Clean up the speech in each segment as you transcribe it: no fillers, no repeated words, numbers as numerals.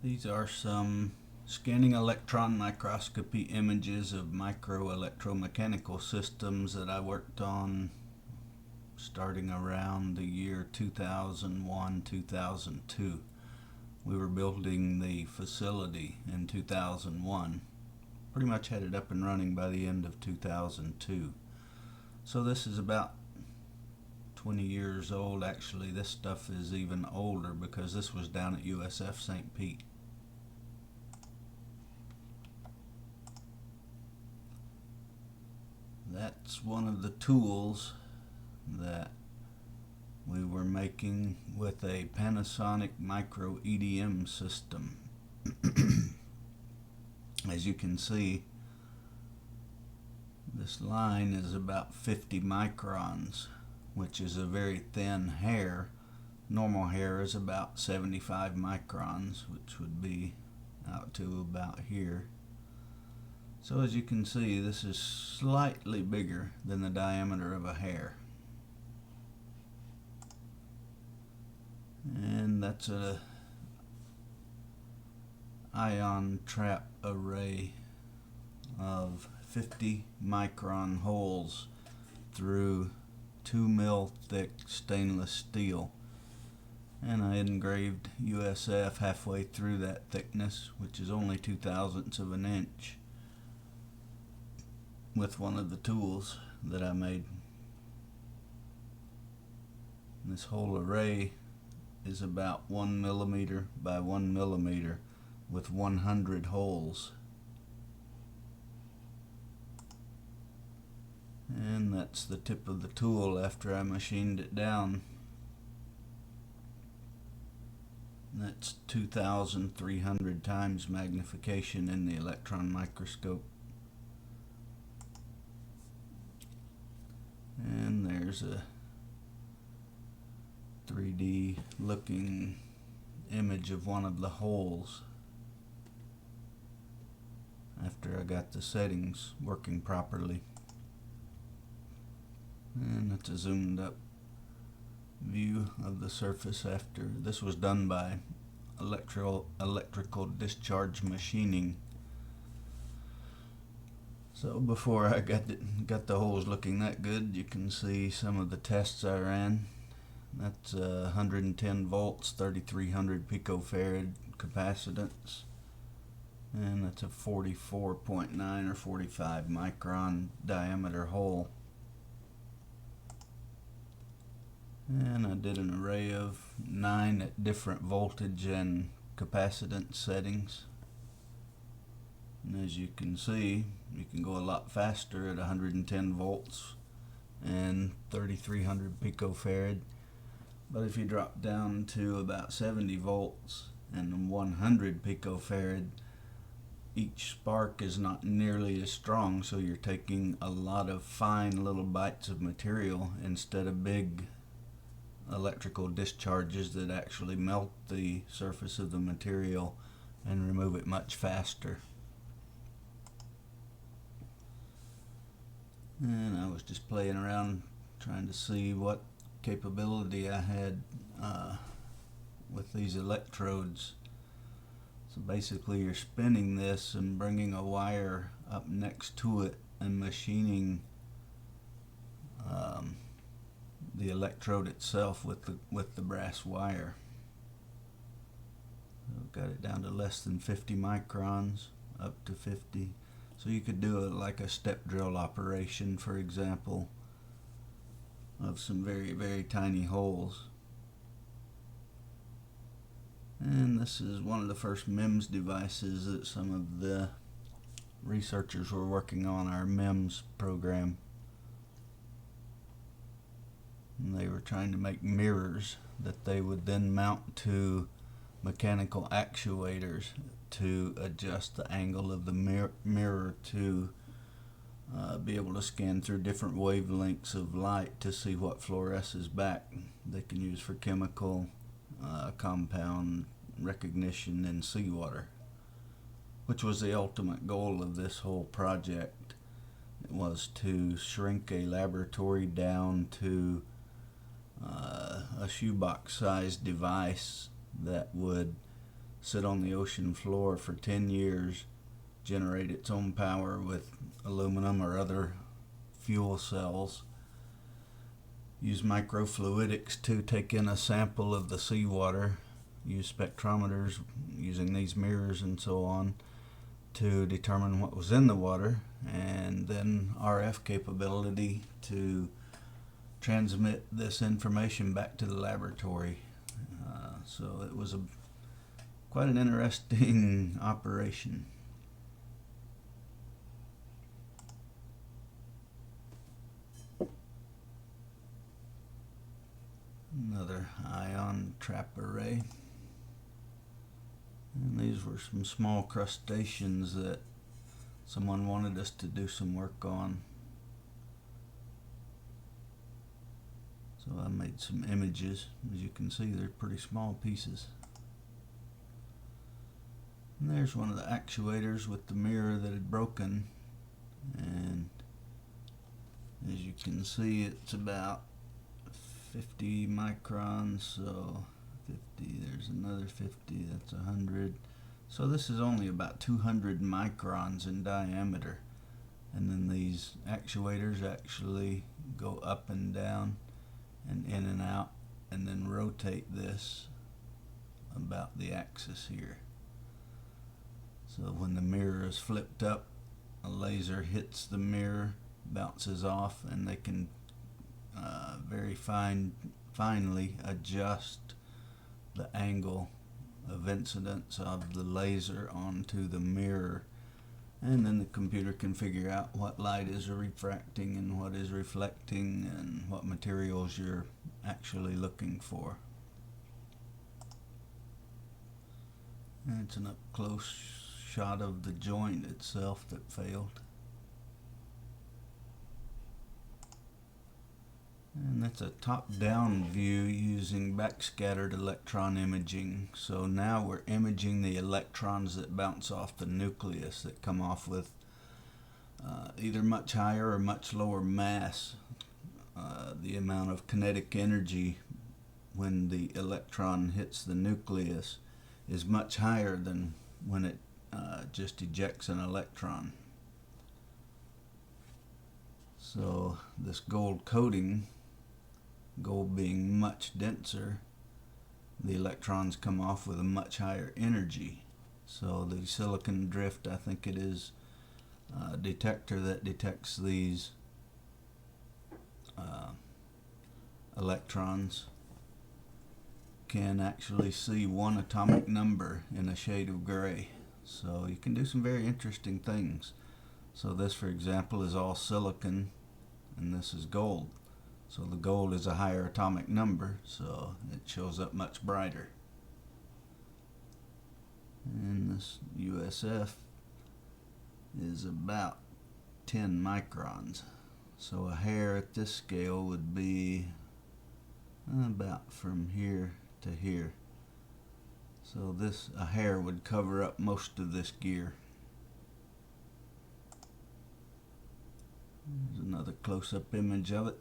These are some scanning electron microscopy images of micro-electromechanical systems that I worked on starting around the year 2001-2002. We were building the facility in 2001. Pretty much had it up and running by the end of 2002. So this is about 20 years old. Actually, this stuff is even older because this was down at USF St. Pete. That's one of the tools that we were making with a Panasonic micro EDM system. As you can see, this line is about 50 microns, which is a very thin hair. Normal hair is about 75 microns, which would be out to about here. So as you can see, this is slightly bigger than the diameter of a hair. And that's a ion trap array of 50 micron holes through 2 mil thick stainless steel. And I engraved USF halfway through that thickness, which is only 2/1000ths of an inch, with one of the tools that I made. And this whole array is about 1 millimeter by 1 millimeter with 100 holes. And that's the tip of the tool after I machined it down. That's 2,300 times magnification in the electron microscope. And there's a 3D looking image of one of the holes after I got the settings working properly. And that's a zoomed up view of the surface after. This was done by electrical discharge machining. So before I got the holes looking that good, you can see some of the tests I ran. That's 110 volts, 3300 picofarad capacitance, and that's a 44.9 or 45 micron diameter hole. And I did an array of 9 at different voltage and capacitance settings. And as you can see, you can go a lot faster at 110 volts and 3300 picofarad. But if you drop down to about 70 volts and 100 picofarad, each spark is not nearly as strong, so you're taking a lot of fine little bites of material instead of big electrical discharges that actually melt the surface of the material and remove it much faster. And I was just playing around trying to see what capability I had with these electrodes. So basically you're spinning this and bringing a wire up next to it and machining the electrode itself with the brass wire. I've got it down to less than 50 microns, up to 50. So you could do it like a step drill operation, for example, of some very, very tiny holes. And this is one of the first MEMS devices that some of the researchers were working on, our MEMS program. And they were trying to make mirrors that they would then mount to mechanical actuators to adjust the angle of the mirror to be able to scan through different wavelengths of light to see what fluoresces back. They can use for chemical, compound recognition in seawater, which was the ultimate goal of this whole project. It was to shrink a laboratory down to a shoebox sized device that would sit on the ocean floor for 10 years, generate its own power with aluminum or other fuel cells, use microfluidics to take in a sample of the seawater, use spectrometers using these mirrors and so on to determine what was in the water, and then RF capability to transmit this information back to the laboratory. So it was quite an interesting operation. Another ion trap array. And these were some small crustaceans that someone wanted us to do some work on. So I made some images. As you can see, they're pretty small pieces. And there's one of the actuators with the mirror that had broken. And as you can see, it's about 50 microns, so 50, there's another 50, that's 100. So this is only about 200 microns in diameter. And then these actuators actually go up and down and in and out, and then rotate this about the axis here. So when the mirror is flipped up, a laser hits the mirror, bounces off, and they can very finely adjust the angle of incidence of the laser onto the mirror, and then the computer can figure out what light is refracting and what is reflecting and what materials you're actually looking for. And it's an up close shot of the joint itself that failed. And that's a top-down view using backscattered electron imaging. So now we're imaging the electrons that bounce off the nucleus that come off with either much higher or much lower mass. The amount of kinetic energy when the electron hits the nucleus is much higher than when it just ejects an electron. So this gold coating, gold being much denser, the electrons come off with a much higher energy. So the silicon drift, I think it is, detector that detects these electrons can actually see one atomic number in a shade of gray. So you can do some very interesting things. So this, for example, is all silicon, and this is gold. So the gold is a higher atomic number, so it shows up much brighter. And this USF is about 10 microns. So a hair at this scale would be about from here to here. So a hair would cover up most of this gear. There's another close-up image of it.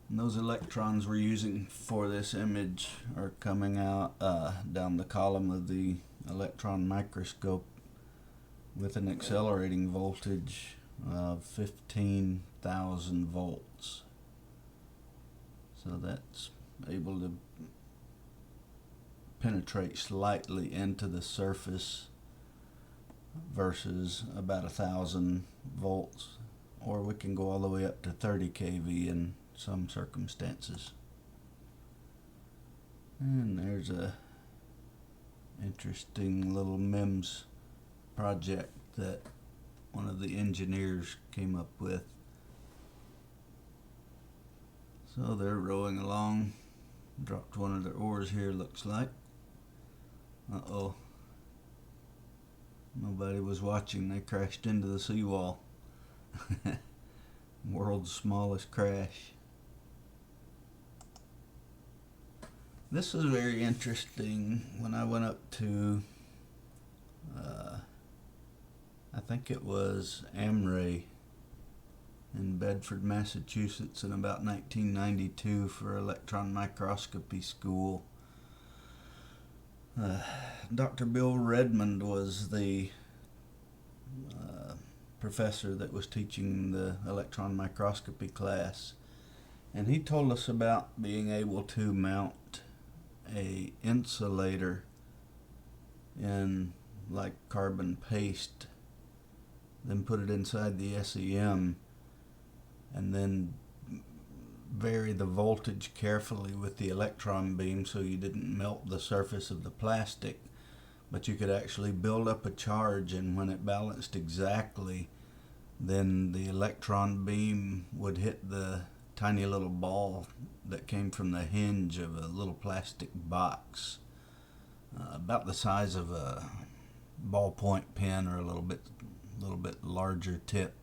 And those electrons we're using for this image are coming out down the column of the electron microscope with an accelerating voltage of 15,000 volts. So that's able to penetrate slightly into the surface versus about 1,000 volts, or we can go all the way up to 30 kV in some circumstances. And there's a interesting little MEMS project that one of the engineers came up with. So they're rowing along, dropped one of their oars here, looks like. Uh-oh. Nobody was watching, they crashed into the seawall. World's smallest crash. This was very interesting when I went up to, I think it was Amray in Bedford, Massachusetts in about 1992 for electron microscopy school. Dr. Bill Redmond was the professor that was teaching the electron microscopy class, and he told us about being able to mount a insulator in like carbon paste, then put it inside the SEM, and then vary the voltage carefully with the electron beam so you didn't melt the surface of the plastic, but you could actually build up a charge, and when it balanced exactly, then the electron beam would hit the tiny little ball that came from the hinge of a little plastic box, about the size of a ballpoint pen, or a little bit larger tip.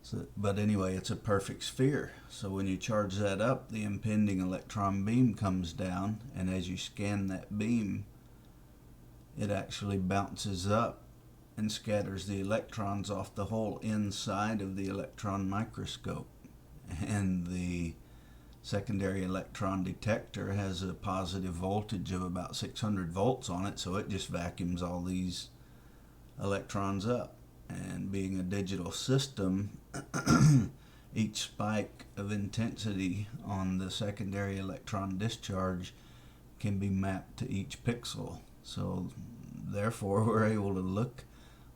So, but anyway, it's a perfect sphere. So when you charge that up, the impending electron beam comes down, and as you scan that beam, it actually bounces up and scatters the electrons off the whole inside of the electron microscope. And the secondary electron detector has a positive voltage of about 600 volts on it, so it just vacuums all these electrons up. And being a digital system, each spike of intensity on the secondary electron discharge can be mapped to each pixel. So therefore we're able to look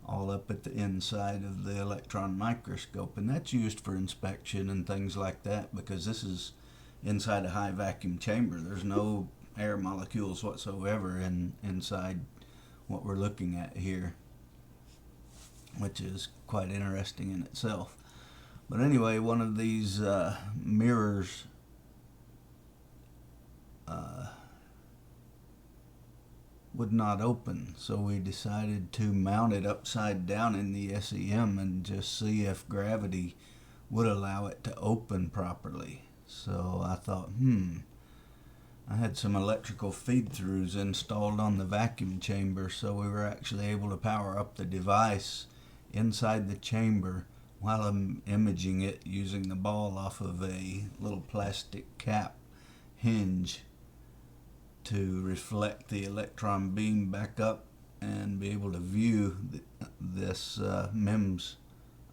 all up at the inside of the electron microscope, and that's used for inspection and things like that, because this is inside a high vacuum chamber. There's no air molecules whatsoever inside what we're looking at here, which is quite interesting in itself. But anyway, one of these mirrors would not open, so we decided to mount it upside down in the SEM and just see if gravity would allow it to open properly. So I thought, I had some electrical feed-throughs installed on the vacuum chamber, so we were actually able to power up the device inside the chamber while I'm imaging it using the ball off of a little plastic cap hinge to reflect the electron beam back up and be able to view this MEMS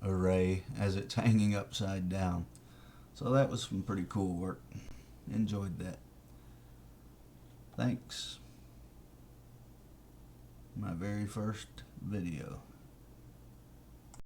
array as it's hanging upside down. So that was some pretty cool work. Enjoyed that. Thanks. My very first video.